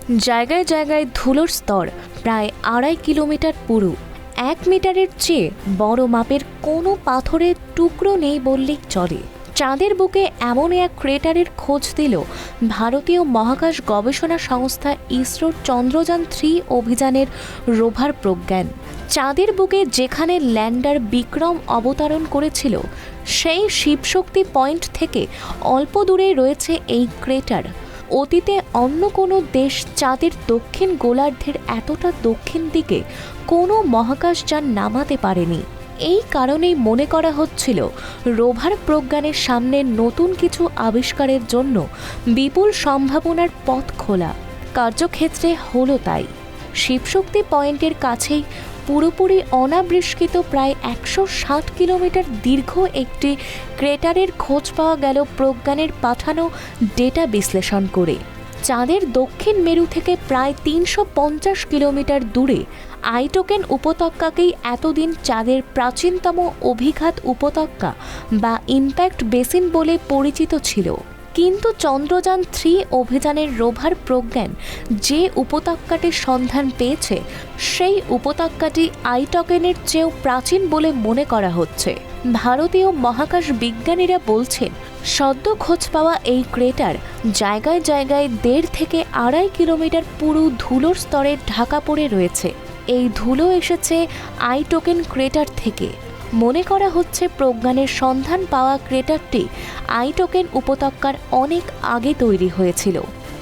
জায়গায় জায়গায় ধুলোর স্তর প্রায় 2.5 কিলোমিটার পুরু। 1 মিটারের চেয়ে বড় মাপের কোনো পাথরের টুকরো নেই বললেই চলে। চাঁদের বুকে এমন এক ক্রেটারের খোঁজ দিল ভারতীয় মহাকাশ গবেষণা সংস্থা ইসরোর চন্দ্রযান-3 অভিযানের রোভার প্রজ্ঞান। চাঁদের বুকে যেখানে ল্যান্ডার বিক্রম অবতরণ করেছিল, সেই শিবশক্তি পয়েন্ট থেকে অল্প দূরেই রয়েছে এই ক্রেটার। অতীতে অন্য কোনো দেশ চাঁদের দক্ষিণ গোলার্ধের এতটা দক্ষিণ দিকে কোনো মহাকাশযান নামাতে পারেনি। এই কারণেই মনে করা হচ্ছিল রোভার প্রজ্ঞানের সামনে নতুন কিছু আবিষ্কারের জন্য বিপুল সম্ভাবনার পথ খোলা। কার্যক্ষেত্রে হলো তাই। শিবশক্তি পয়েন্টের কাছেই পুরোপুরি অনাবিষ্কৃত প্রায় 160 কিলোমিটার দীর্ঘ একটি ক্রেটারের খোঁজ পাওয়া গেল প্রজ্ঞানের পাঠানো ডেটা বিশ্লেষণ করে। চাঁদের দক্ষিণ মেরু থেকে প্রায় 350 কিলোমিটার দূরে আইটোকেন উপত্যকাকেই এতদিন চাঁদের প্রাচীনতম অভিঘাত উপত্যকা বা ইম্প্যাক্ট বেসিন বলে পরিচিত ছিল। কিন্তু চন্দ্রযান-3 অভিযানের রোভার প্রজ্ঞান যে উপত্যকাটির সন্ধান পেয়েছে, সেই উপত্যকাটি আইটোকেনের চেয়েও প্রাচীন বলে মনে করা হচ্ছে। ভারতীয় মহাকাশ বিজ্ঞানীরা বলছেন, সদ্য খোঁজ পাওয়া এই ক্রেটার জায়গায় জায়গায় 1.5 থেকে 2.5 কিলোমিটার পুরু ধুলোর স্তরে ঢাকা পড়ে রয়েছে। এই ধুলো এসেছে আইটোকেন ক্রেটার থেকে। মনে করা হচ্ছে প্রজ্ঞানের সন্ধান পাওয়া ক্রেটারটি আইটোকেন উপত্যকার অনেক আগে তৈরি হয়েছিল।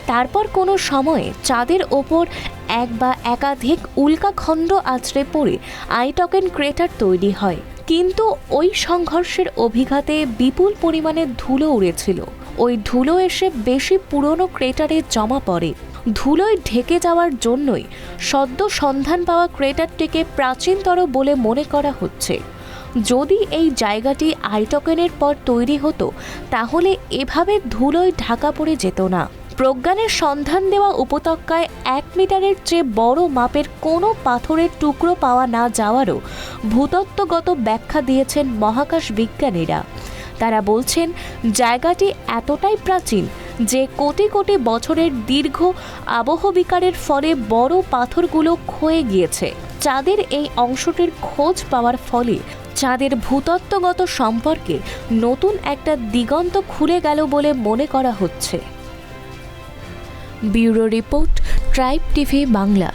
তারপর কোনো সময়ে চাঁদের ওপর এক বা একাধিক উল্কাখণ্ড আছড়ে পড়ে আইটোকেন ক্রেটার তৈরি হয়। কিন্তু ওই সংঘর্ষের অভিঘাতে বিপুল পরিমাণে ধুলো উড়েছিল। ওই ধুলো এসে বেশি পুরনো ক্রেটারে জমা পড়ে। ধুলোয় ঢেকে যাওয়ার জন্যই সদ্য সন্ধান পাওয়া ক্রেটারটিকে প্রাচীনতর বলে মনে করা হচ্ছে। যদি এই জায়গাটি আইটোকেনের পর তৈরি হতো, তাহলে এভাবে ধুলোয় ঢাকা পড়ে যেত না। প্রজ্ঞানের সন্ধান দেওয়া উপত্যকায় 1 মিটারের চেয়ে বড় মাপের কোনো পাথরের টুকরো পাওয়া না যাওয়ারও ভূতত্ত্বগত ব্যাখ্যা দিয়েছেন মহাকাশ বিজ্ঞানীরা। তারা বলছেন, জায়গাটি এতটাই প্রাচীন যে কোটি কোটি বছরের দীর্ঘ আবহবিকারের ফলে বড় পাথরগুলো ক্ষয়ে গিয়েছে। চাঁদের এই অংশটির খোঁজ পাওয়ার ফলে চাঁদের ভূতত্ত্বগত সম্পর্কে নতুন একটা দিগন্ত খুলে গেল বলে মনে করা হচ্ছে। Bureau report, tribe TV Bangla.